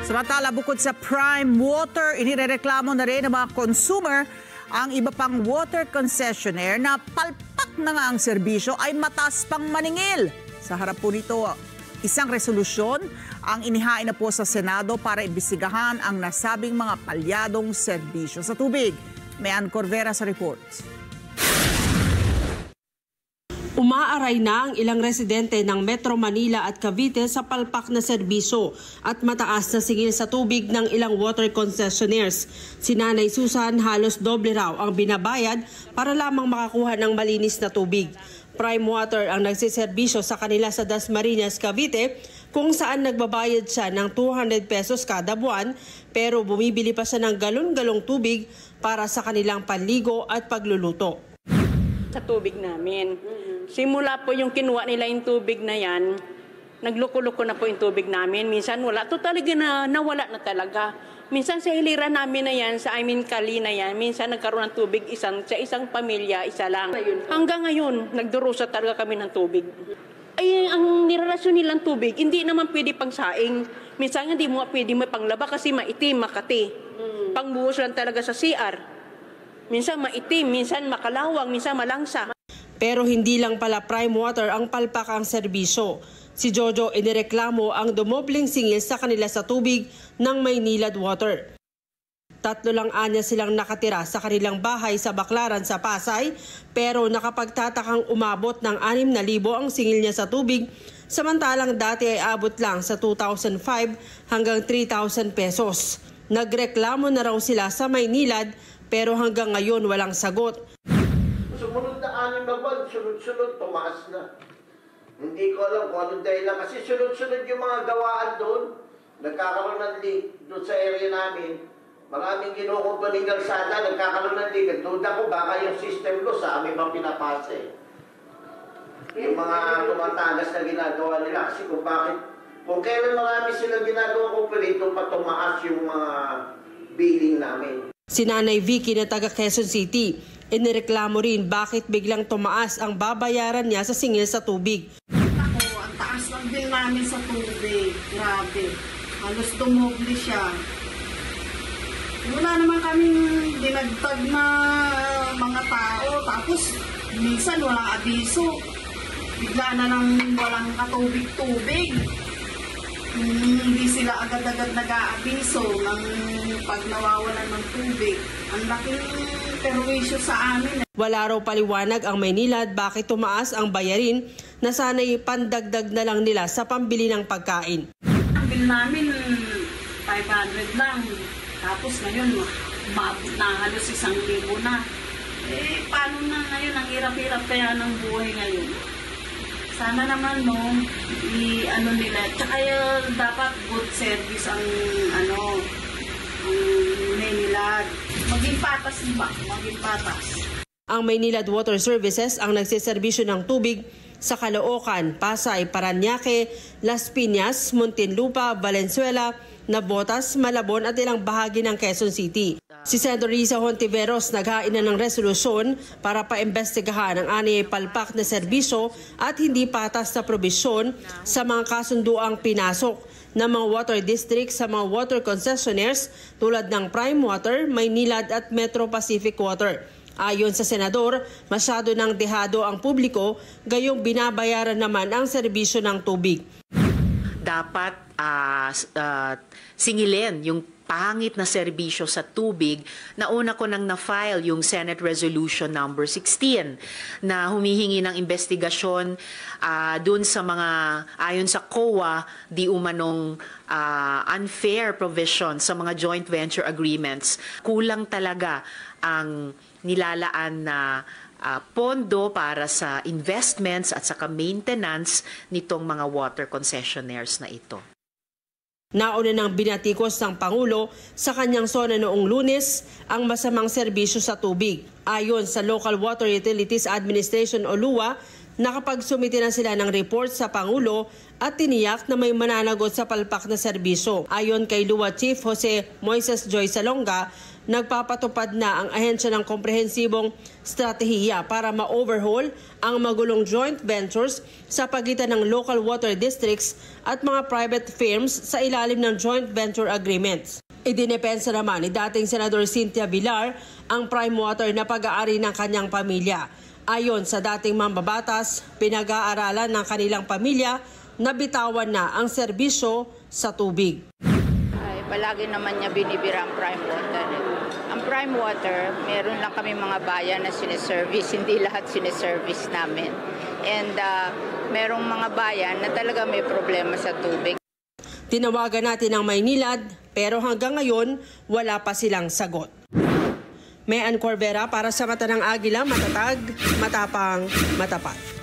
Samantala, bukod sa Prime Water, inirereklamo na rin ng mga consumer ang iba pang water concessionaire na palpak na nga ang serbisyo ay mataas pang maningil. Sa harap po nito, isang resolusyon ang inihain na po sa Senado para imbestigahan ang nasabing mga palyadong serbisyo sa tubig. Mayan Corvera sa report. Umaaray na ang ilang residente ng Metro Manila at Cavite sa palpak na serbisyo at mataas na singil sa tubig ng ilang water concessionaires. Si Nanay Susan halos doble raw ang binabayad para lamang makakuha ng malinis na tubig. Prime Water ang nagsiserbisyo sa kanila sa Dasmariñas, Cavite, kung saan nagbabayad siya ng 200 pesos kada buwan pero bumibili pa siya ng galon-galong tubig para sa kanilang panligo at pagluluto. Sa tubig namin. Simula po yung kinuha nila yung tubig na yan, nagloko-loko na po yung tubig namin. Minsan wala, talaga nawala na talaga. Minsan sa hilira namin na yan, sa Kali na yan, minsan nagkaroon ng tubig sa isang pamilya, isa lang. Hanggang ngayon, nagdurusa talaga kami ng tubig. Ay, ang nirelasyon nilang tubig, hindi naman pwede pang saing. Minsan hindi mo pwede panglaba kasi maitim, makati. Pangbuhos lang talaga sa CR. Minsan maitim, minsan makalawang, minsan malangsa. Pero hindi lang pala Prime Water ang palpak ang serbisyo. Si Jojo inireklamo ang dumobling singil sa kanila sa tubig ng Maynilad Water. 3 lang anya silang nakatira sa kanilang bahay sa Baclaran sa Pasay, pero nakapagtatakang umabot ng 6,000 ang singil niya sa tubig, samantalang dati ay abot lang sa 2,500 hanggang 3,000 pesos. Nagreklamo na raw sila sa Maynilad pero hanggang ngayon walang sagot. Sumunod na 6 na buwan, sunod-sunod, tumaas na. Hindi ko alam kung anong dahilan kasi sunod-sunod yung mga gawaan doon. Nagkakaroon ng leak doon sa area namin. Maraming kinukumpaning kalsada, nagkakaroon ng leak. Duda ko baka yung system ko sa amin mang pinapasa eh. Yung mga tumatagas na ginagawa nila kasi kung kailan marami silang ginagawa kung pwede pa tumaas yung mga billing namin. Si Nanay Vicky na taga Quezon City, inireklamo rin bakit biglang tumaas ang babayaran niya sa singil sa tubig. Ako, ang taas lang din namin sa tubig. Grabe. Halos tumubli siya. Wala naman kaming dinagtag na mga tao. Tapos, minsan walang abiso. Bigla na lang walang katubig-tubig. Hindi sila agad-agad nag-aabiso ng pag nawawalan ng tubig. Ang laking perwisyo sa amin. Wala raw paliwanag ang Maynilad bakit tumaas ang bayarin na sana'y pandagdag na lang nila sa pambili ng pagkain. Ang bill namin 500 lang. Tapos ngayon, maabot na halos 1,000 na. Paano na ngayon? Ang hirap-hirap kaya ng buhay ngayon. Sana naman nila. Tsaka dapat good service ang Maynilad. Maging patas ba? Maging patas. Ang Maynilad Water Services ang nagsiservisyo ng tubig sa Caloocan, Pasay, Parañaque, Las Piñas, Muntinlupa, Valenzuela, Navotas, Malabon at ilang bahagi ng Quezon City. Si Senator Risa Hontiveros naghain na ng resolusyon para paimbestigahan ang ani palpak na serbisyo at hindi patas na probisyon sa mga kasunduang pinasok ng mga water district sa mga water concessionaires tulad ng Prime Water, Maynilad at Metro Pacific Water. Ayon sa senador, masyado nang dehado ang publiko, gayong binabayaran naman ang serbisyo ng tubig. Dapat singilin yung pangit na serbisyo sa tubig. Nauna ko nang na-file yung Senate Resolution number 16 na humihingi ng investigasyon dun sa mga, ayon sa COA, di umanong unfair provision sa mga joint venture agreements. Kulang talaga ang nilalaan na pondo para sa investments at saka maintenance nitong mga water concessionaires na ito. Nauna nang binatikos ng Pangulo sa kanyang sona noong Lunes ang masamang serbisyo sa tubig. Ayon sa Local Water Utilities Administration o LUA, Nakapagsumite na sila ng report sa Pangulo at tiniyak na may mananagot sa palpak na serbisyo. Ayon kay Lua Chief Jose Moises Joy Salonga, nagpapatupad na ang ahensya ng komprehensibong stratehiya para ma-overhaul ang magulong joint ventures sa pagitan ng local water districts at mga private firms sa ilalim ng joint venture agreements. Idinepensa naman ni dating Senador Cynthia Villar ang prime water na pag-aari ng kanyang pamilya. Ayon sa dating mambabatas, pinag-aaralan ng kanilang pamilya na bitawan na ang serbisyo sa tubig. Ay, palagi naman niya binibira ang prime water. Ang prime water, meron lang kami mga bayan na sineservice, hindi lahat sineservice namin. And merong mga bayan na talaga may problema sa tubig. Tinawagan natin ang Maynilad pero hanggang ngayon wala pa silang sagot. Mayan Corbera para sa Mata ng Agila, matatag, matapang, matapat.